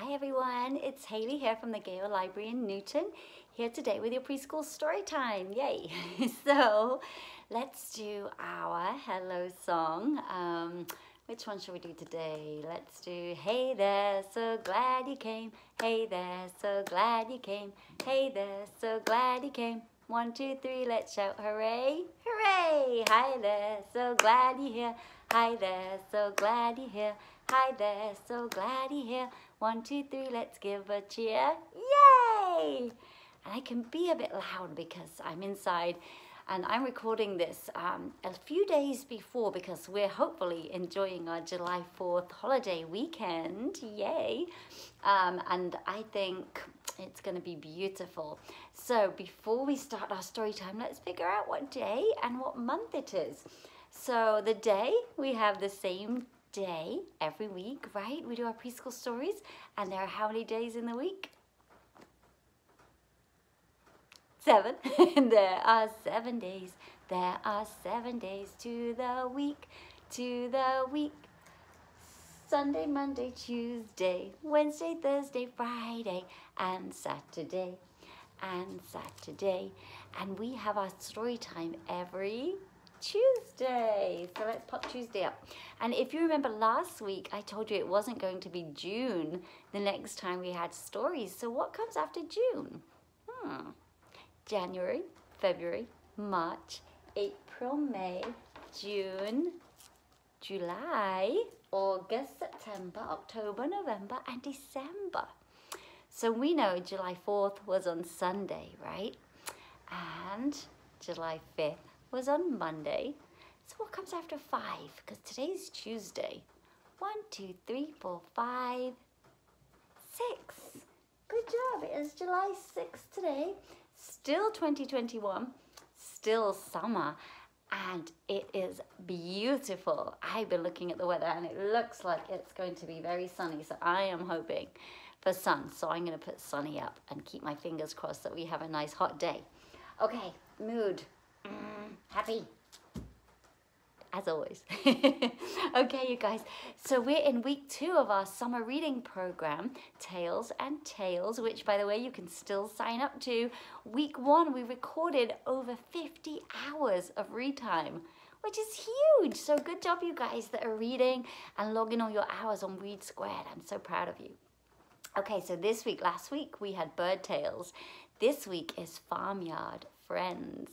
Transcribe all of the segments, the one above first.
Hi everyone, it's Hayley here from the Gale Library in Newton, here today with your preschool story time, yay! So let's do our hello song. Which one shall we do today? Let's do Hey there, so glad you came. Hey there, so glad you came. Hey there, so glad you came. 1, 2, 3, let's shout hooray, hooray! Hi there, so glad you're here. Hi there, so glad you're here. Hi there, so glad you're here. 1, 2, 3, let's give a cheer. Yay! And I can be a bit loud because I'm inside and I'm recording this a few days before because we're hopefully enjoying our July 4th holiday weekend. Yay! And I think it's going to be beautiful. So before we start our story time, let's figure out what day and what month it is. So the day, we have the same day every week, right? We do our preschool stories, and there are how many days in the week? 7. There are 7 days. There are 7 days to the week, to the week. Sunday, Monday, Tuesday, Wednesday, Thursday, Friday, and Saturday, and Saturday. And we have our story time every Tuesday. So let's pop Tuesday up. And if you remember last week, I told you it wasn't going to be June the next time we had stories. So what comes after June? January, February, March, April, May, June, July, August, September, October, November, and December. So we know July 4th was on Sunday, right? And July 5th was on Monday. So what comes after 5? Because today's Tuesday. 1, 2, 3, 4, 5, 6. Good job. It is July 6th today. Still 2021. Still summer. And it is beautiful. I've been looking at the weather and it looks like it's going to be very sunny. So I am hoping for sun. So I'm going to put sunny up and keep my fingers crossed that we have a nice hot day. Okay, mood. Happy. As always. Okay, you guys. So we're in week 2 of our summer reading program, Tales and Tales, which, by the way, you can still sign up to. Week 1, we recorded over 50 hours of read time, which is huge. So good job, you guys that are reading and logging all your hours on Read Squared. I'm so proud of you. Okay, so this week, last week, we had Bird Tales. This week is Farmyard Friends.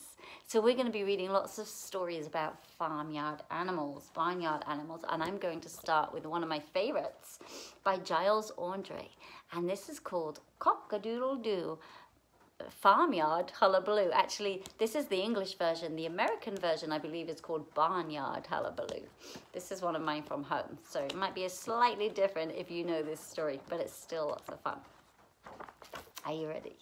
So we're going to be reading lots of stories about farmyard animals, barnyard animals, and I'm going to start with one of my favorites by Giles Andre, and this is called Cock-a-doodle-doo, Farmyard Hullabaloo. Actually, this is the English version. The American version, I believe, is called Barnyard Hullabaloo. This is one of mine from home, so it might be a slightly different if you know this story, but it's still lots of fun. Are you ready?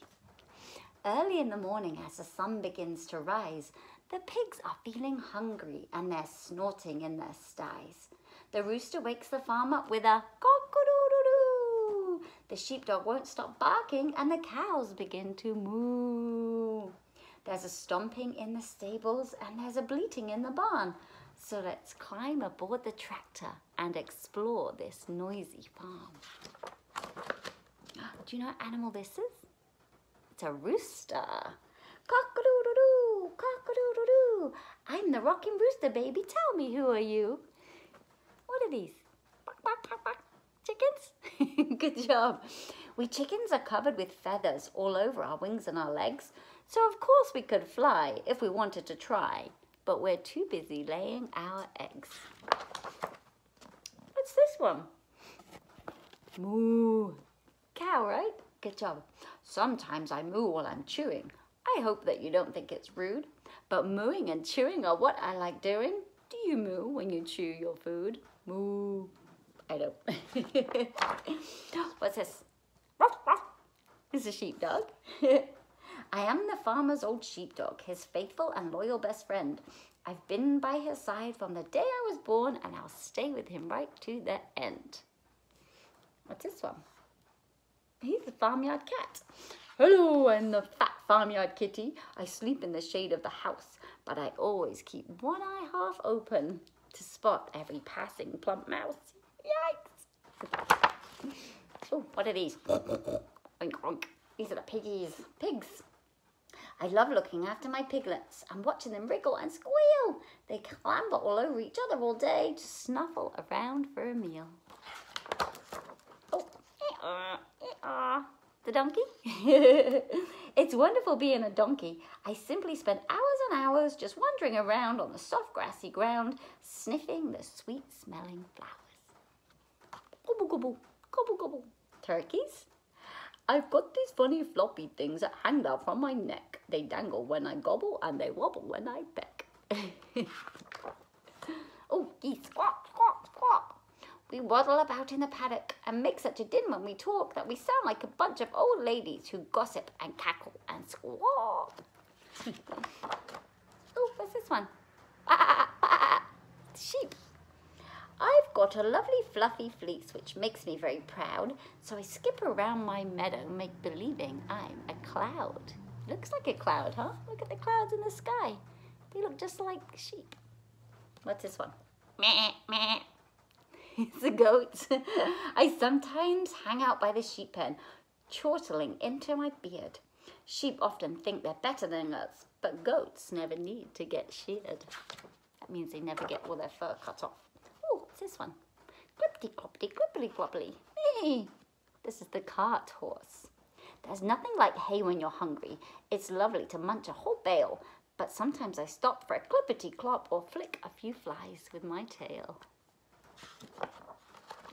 Early in the morning, as the sun begins to rise, the pigs are feeling hungry and they're snorting in their sties. The rooster wakes the farm up with a cock-a-doodle-doo. The sheepdog won't stop barking and the cows begin to moo. There's a stomping in the stables and there's a bleating in the barn. So let's climb aboard the tractor and explore this noisy farm. Do you know what animal this is? It's a rooster. Cock-a-doodle-doo, cock-a-doodle-doo. I'm the rocking rooster, baby. Tell me, who are you? What are these? Bark, bark, bark, bark. Chickens? Good job. We chickens are covered with feathers all over our wings and our legs. So of course we could fly if we wanted to try. But we're too busy laying our eggs. What's this one? Moo. Cow, right? Good job. Sometimes I moo while I'm chewing. I hope that you don't think it's rude, but mooing and chewing are what I like doing. Do you moo when you chew your food? Moo. I don't. What's this? Ruff, ruff. This is a sheepdog. I am the farmer's old sheepdog, his faithful and loyal best friend. I've been by his side from the day I was born, and I'll stay with him right to the end. What's this one? He's the farmyard cat. Hello, I'm the fat farmyard kitty. I sleep in the shade of the house, but I always keep one eye half open to spot every passing plump mouse. Yikes! Oh, What are these? Oink, oink. These are the piggies. Pigs. I love looking after my piglets and watching them wriggle and squeal. They clamber all over each other all day to snuffle around for a meal. Oh, the donkey? It's wonderful being a donkey. I simply spend hours and hours just wandering around on the soft grassy ground, sniffing the sweet smelling flowers. Gobble, gobble, gobble, gobble. Turkeys? I've got these funny floppy things that hang down from my neck. They dangle when I gobble and they wobble when I peck. Oh, geese, squawk, squawk, squawk. We waddle about in the paddock and make such a din when we talk that we sound like a bunch of old ladies who gossip and cackle and squawk. Oh, what's this one? Sheep. I've got a lovely fluffy fleece which makes me very proud, so I skip around my meadow believing I'm a cloud. Looks like a cloud, huh? Look at the clouds in the sky. They look just like sheep. What's this one? Meh, meh. It's a goat. I sometimes hang out by the sheep pen, chortling into my beard. Sheep often think they're better than us, but goats never need to get sheared. That means they never get all their fur cut off. Oh, what's this one? Clippity cloppity clippity cloppity. Hey, this is the cart horse. There's nothing like hay when you're hungry. It's lovely to munch a whole bale, but sometimes I stop for a clippity clop or flick a few flies with my tail.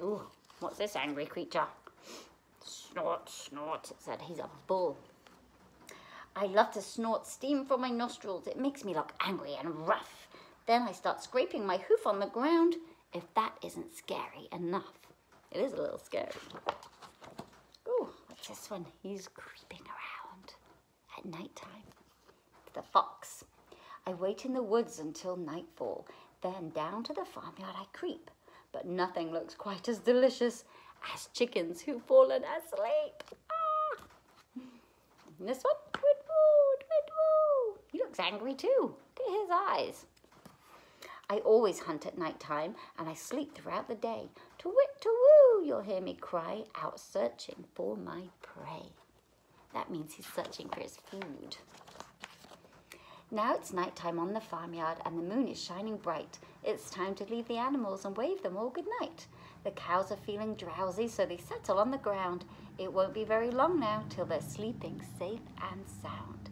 Ooh, what's this angry creature? Snort, snort, it said. He's a bull. I love to snort steam from my nostrils. It makes me look angry and rough. Then I start scraping my hoof on the ground, if that isn't scary enough. It is a little scary. Ooh, what's this one? He's creeping around at nighttime. The fox. I wait in the woods until nightfall. Then down to the farmyard I creep. But nothing looks quite as delicious as chickens who've fallen asleep. Ah! And this one? Twid-woo, twid-woo. He looks angry too. Look at his eyes. I always hunt at night time and I sleep throughout the day. To-wit-to-woo, you'll hear me cry out searching for my prey. That means he's searching for his food. Now it's nighttime on the farmyard and the moon is shining bright. It's time to leave the animals and wave them all good night. The cows are feeling drowsy, so they settle on the ground. It won't be very long now till they're sleeping safe and sound.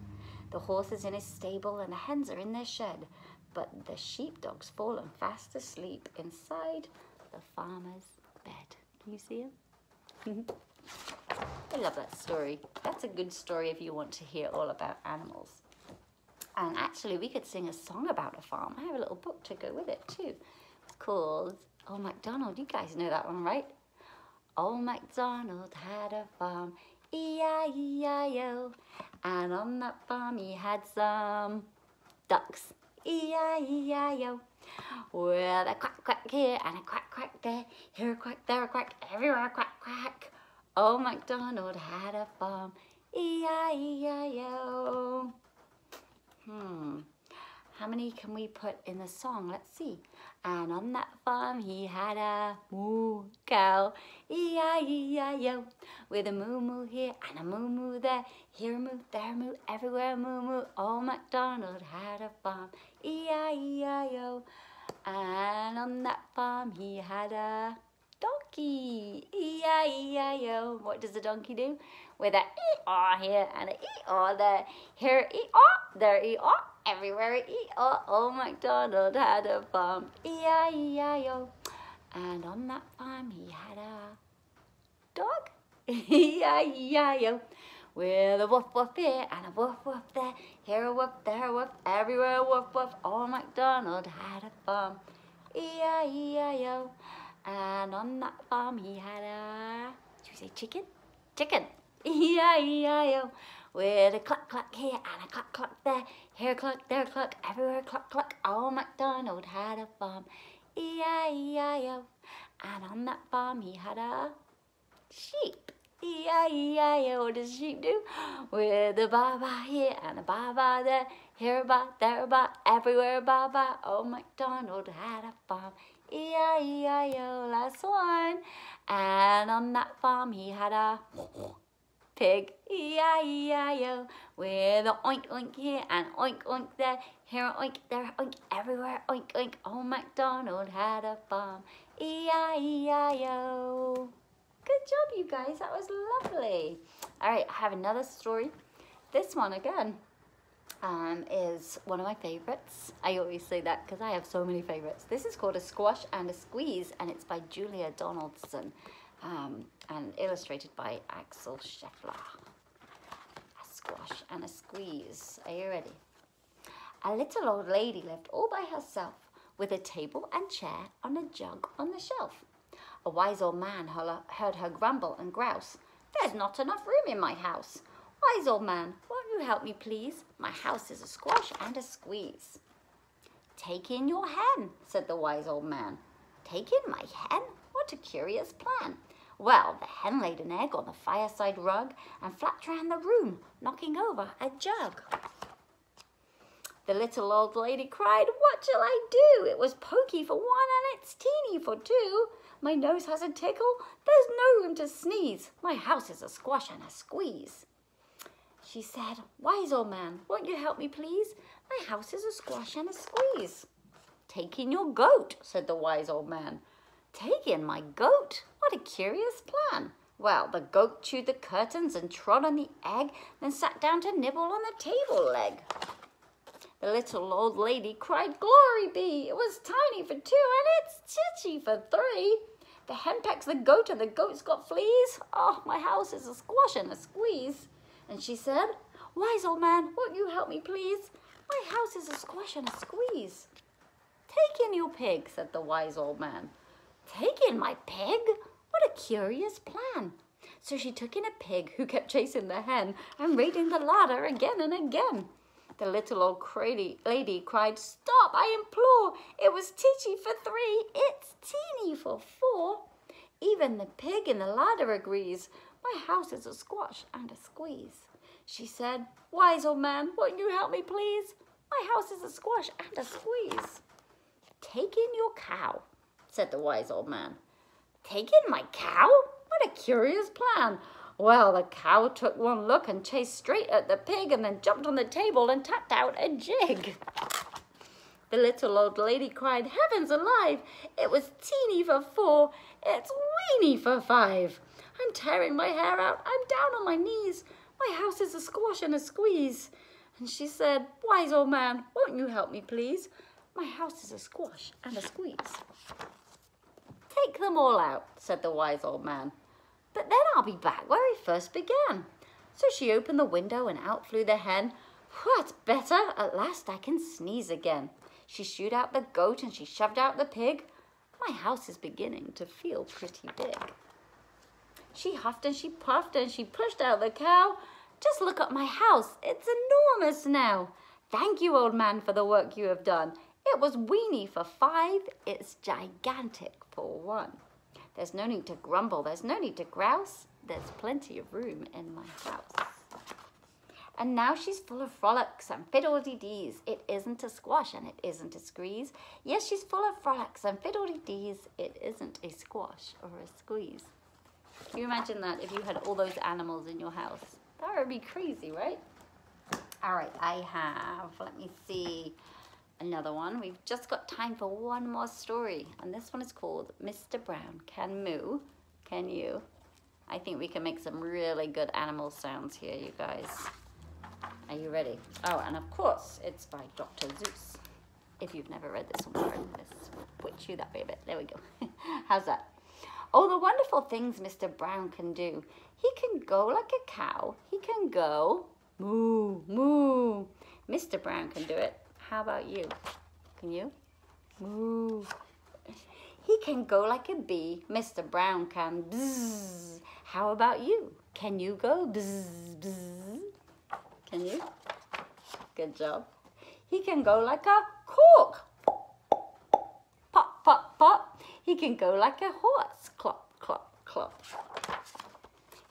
The horse is in his stable and the hens are in their shed, but the sheepdog's fallen fast asleep inside the farmer's bed. Can you see him? I love that story. That's a good story if you want to hear all about animals. And actually, we could sing a song about a farm. I have a little book to go with it too. It's called Old MacDonald. You guys know that one, right? Old MacDonald had a farm, E-I-E-I-O. And on that farm he had some ducks, E-I-E-I-O. With a quack, quack here and a quack, quack there. Here a quack, there a quack, everywhere a quack, quack. Old MacDonald had a farm, E-I-E-I-O. How many can we put in the song? Let's see. And on that farm he had a moo cow, E-I-E-I-O. With a moo moo here and a moo moo there. Here a moo, there a moo, everywhere a moo moo. Old MacDonald had a farm, E-I-E-I-O. And on that farm he had a donkey, E-I-E-I-O. What does the donkey do? With a E-aw here and a E-aw there. Here E-aw, there E-aw, everywhere E-aw. Old MacDonald had a farm, E-I-E-I-O. And on that farm he had a dog, E-I-E-I-O. With a woof woof here and a woof woof there. Here a woof, there a woof, everywhere a woof woof. Old MacDonald had a farm, E-I-E-I-O. And on that farm he had a, did you say chicken? Chicken, E-I-E-I-O. With a cluck cluck here and a cluck cluck there. Here a cluck, there a cluck, everywhere a cluck cluck. Old MacDonald had a farm, E-I-E-I-O. And on that farm he had a sheep, E-I-E-I-O. What does a sheep do? With a ba-ba here and a ba-ba there. Here a ba, there a ba, everywhere a ba-ba. Old MacDonald had a farm, E-I-E-I-O, last one. And on that farm he had a pig, E-I-E-I-O, with a oink oink here and oink oink there, here oink, there oink, everywhere oink oink. Old MacDonald had a farm, E-I-E-I-O. Good job, you guys, that was lovely. All right, I have another story. This one again is one of my favorites. I always say that because I have so many favorites. This is called A Squash and a Squeeze, and it's by Julia Donaldson. And illustrated by Axel Scheffler. A squash and a squeeze. Are you ready? A little old lady lived all by herself with a table and chair on a jug on the shelf. A wise old man heard her grumble and grouse. There's not enough room in my house. Wise old man, won't you help me please? My house is a squash and a squeeze. Take in your hen, said the wise old man. Take in my hen? What a curious plan. Well, the hen laid an egg on the fireside rug and flapped around the room, knocking over a jug. The little old lady cried, what shall I do? It was pokey for one and it's teeny for two. My nose has a tickle, there's no room to sneeze. My house is a squash and a squeeze. She said, wise old man, won't you help me please? My house is a squash and a squeeze. Take in your goat, said the wise old man. Take in my goat? What a curious plan. Well, the goat chewed the curtains and trod on the egg, then sat down to nibble on the table leg. The little old lady cried, glory be, it was tiny for two and it's titchy for three. The hen pecks the goat and the goat's got fleas. Oh, my house is a squash and a squeeze. And she said, wise old man, won't you help me please? My house is a squash and a squeeze. Take in your pig, said the wise old man. Take in my pig? What a curious plan. So she took in a pig who kept chasing the hen and raiding the larder again and again. The little old lady cried, stop, I implore. It was titchy for three, it's teeny for four. Even the pig in the larder agrees. My house is a squash and a squeeze. She said, wise old man, won't you help me please? My house is a squash and a squeeze. Take in your cow, said the wise old man. Take in my cow? What a curious plan. Well, the cow took one look and chased straight at the pig and then jumped on the table and tapped out a jig. The little old lady cried, heavens alive, it was teeny for four, it's weeny for five. I'm tearing my hair out, I'm down on my knees. My house is a squash and a squeeze. And she said, wise old man, won't you help me please? My house is a squash and a squeeze. Take them all out, said the wise old man. But then I'll be back where I first began. So she opened the window and out flew the hen. That's better, at last I can sneeze again. She shooed out the goat and she shoved out the pig. My house is beginning to feel pretty big. She huffed and she puffed and she pushed out the cow. Just look at my house, it's enormous now. Thank you, old man, for the work you have done. It was weeny for five, it's gigantic for one. There's no need to grumble, there's no need to grouse. There's plenty of room in my house. And now she's full of frolics and fiddle-dee-dees. It isn't a squash and it isn't a squeeze. Yes, she's full of frolics and fiddle-dee-dees. It isn't a squash or a squeeze. Can you imagine that if you had all those animals in your house? That would be crazy, right? All right, I have, let me see, another one. We've just got time for one more story. And this one is called Mr. Brown Can Moo. Can you? I think we can make some really good animal sounds here, you guys. Are you ready? Oh, and of course, it's by Dr. Zeus. If you've never read this one before, let's switch you that way a bit. There we go. How's that? Oh, the wonderful things Mr. Brown can do. He can go like a cow. He can go moo, moo. Mr. Brown can do it. How about you? Can you? Moo. He can go like a bee. Mr. Brown can bzzz. How about you? Can you go bzzz, bzzz? Can you? Good job. He can go like a cork. Pop, pop, pop. He can go like a horse. Clop, clop, clop.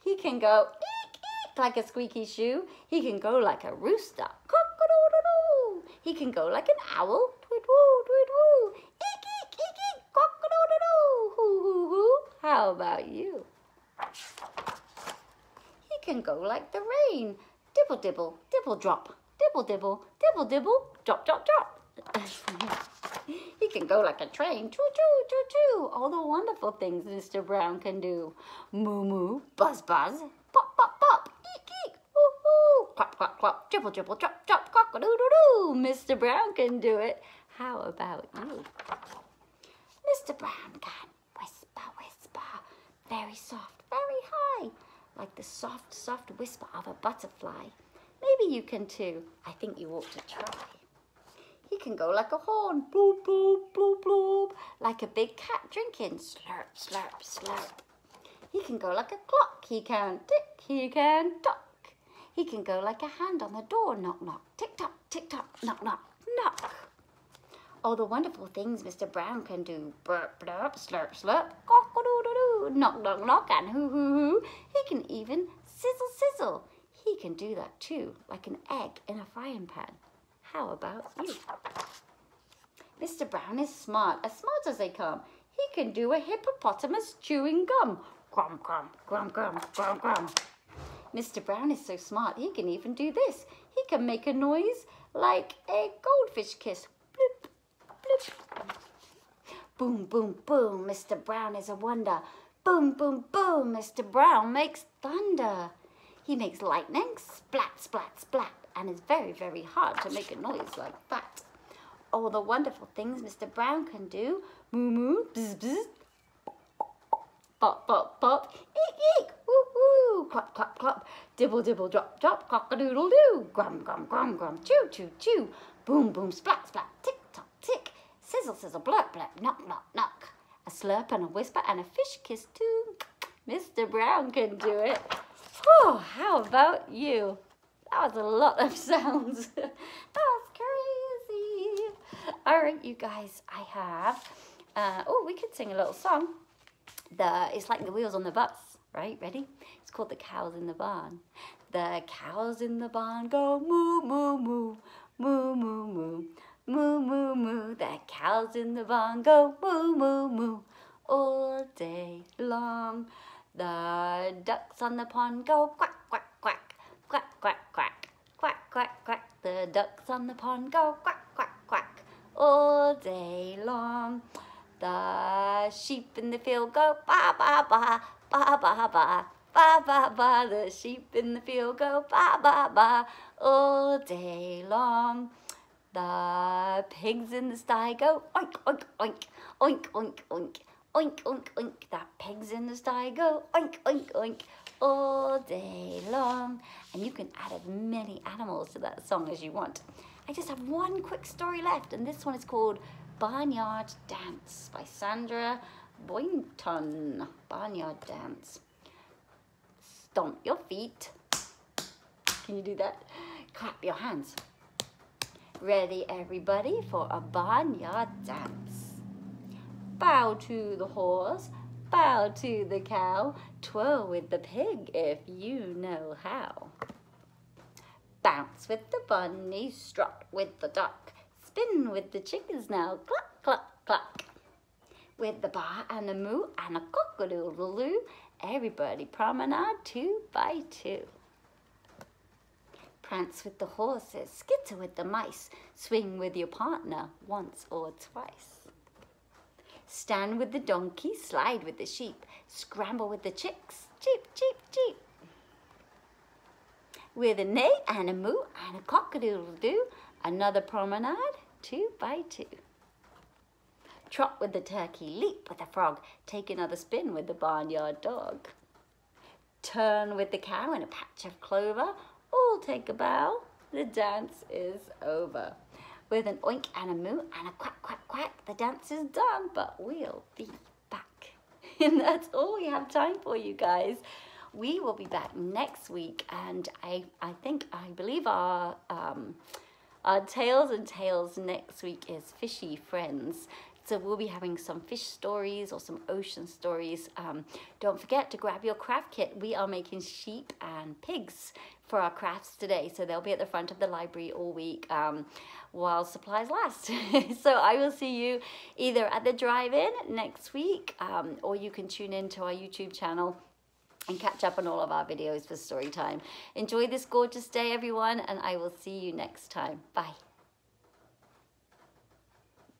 He can go eek, eek, like a squeaky shoe. He can go like a rooster. Cock-a-doodle-doo. He can go like an owl. Tweet-woo, tweet-woo. Eek, eek, eek, eek. Cock, about you? He can go like the rain. Dibble, dibble, dibble, drop. Dibble, dibble, dibble, dibble, drop, drop, drop. He can go like a train. Choo, choo, choo, choo. All the wonderful things Mr. Brown can do. Moo, moo, buzz, buzz. Pop, pop, pop. Eek, eek. Woo, woo. Clap, clap, clap. Dribble, dribble, drop, drop. Cock-a-doodle-doo. Mr. Brown can do it. How about you? Mr. Brown can whisper, whisper. Very soft, very high. Like the soft, soft whisper of a butterfly. Maybe you can too. I think you ought to try. He can go like a horn. Bloop, bloop, bloop, bloop. Like a big cat drinking. Slurp, slurp, slurp. He can go like a clock. He can tick, he can tock. He can go like a hand on the door. Knock, knock, tick tock, knock, knock, knock. All the wonderful things Mr. Brown can do. Burp, blurp, slurp, slurp. Cock-a-doodle-doo. Knock, knock, knock, and hoo, hoo, hoo. He can even sizzle, sizzle. He can do that too, like an egg in a frying pan. How about you? Mr. Brown is smart, as smart as they come. He can do a hippopotamus chewing gum. Grum, grum, grum, grum, grum, grum. Mr. Brown is so smart, he can even do this. He can make a noise like a goldfish kiss. Bloop, bloop. Boom, boom, boom, Mr. Brown is a wonder. Boom, boom, boom, Mr. Brown makes thunder. He makes lightning, splat, splat, splat, and it's very, very hard to make a noise like that. All the wonderful things Mr. Brown can do. Moo, moo, bzz, bzz. Pop, pop, pop. Eek, eek, woo, woo. Clap, clap, clap. Dibble, dibble, drop, drop. Cock-a-doodle-doo. Grum, grum, grum, grum. Chew, chew, chew. Boom, boom, splat, splat. Tick, tock, tick. Sizzle, sizzle, blurp, blurp. Knock, knock, knock. A slurp and a whisper and a fish kiss too. Mr. Brown can do it. Oh, how about you? That was a lot of sounds. That was crazy. All right, you guys, I have, we could sing a little song. It's like the wheels on the bus, right? Ready? It's called The Cows in the Barn. The cows in the barn go moo, moo, moo, moo, moo, moo, moo, moo, moo. The cows in the barn go moo, moo, moo, all day long. The ducks on the pond go quack, quack, quack, quack, quack, quack, quack, quack, quack. The ducks on the pond go quack, quack, quack, all day long. The sheep in the field go ba, ba, ba, ba, ba, ba, ba, ba, ba. The sheep in the field go ba, ba, ba, all day long. The pigs in the sty go oink, oink, oink, oink, oink, oink. Oink, oink, oink, the pigs in the sty go oink, oink, oink, all day long. And you can add as many animals to that song as you want. I just have one quick story left, and this one is called Barnyard Dance by Sandra Boynton. Barnyard Dance. Stomp your feet. Can you do that? Clap your hands. Ready, everybody, for a barnyard dance. Bow to the horse, bow to the cow, twirl with the pig if you know how. Bounce with the bunny, strut with the duck, spin with the chickens now, cluck, cluck, cluck. With the bar and the moo and a cock-a-doodle-doo, everybody promenade 2 by 2. Prance with the horses, skitter with the mice, swing with your partner once or twice. Stand with the donkey, slide with the sheep, scramble with the chicks, cheep, cheep, cheep. With a neigh and a moo and a cock-a-doodle-doo, another promenade 2 by 2. Trot with the turkey, leap with the frog, take another spin with the barnyard dog. Turn with the cow in a patch of clover, all take a bow, the dance is over. With an oink and a moo and a quack, quack, quack, the dance is done, but we'll be back. And that's all we have time for, you guys. We will be back next week, and I believe our Tales and Tales next week is Fishy Friends. So we'll be having some fish stories or some ocean stories. Don't forget to grab your craft kit. We are making sheep and pigs for our crafts today. So they'll be at the front of the library all week while supplies last. So I will see you either at the drive-in next week, or you can tune in to our YouTube channel and catch up on all of our videos for story time. Enjoy this gorgeous day, everyone, and I will see you next time. Bye.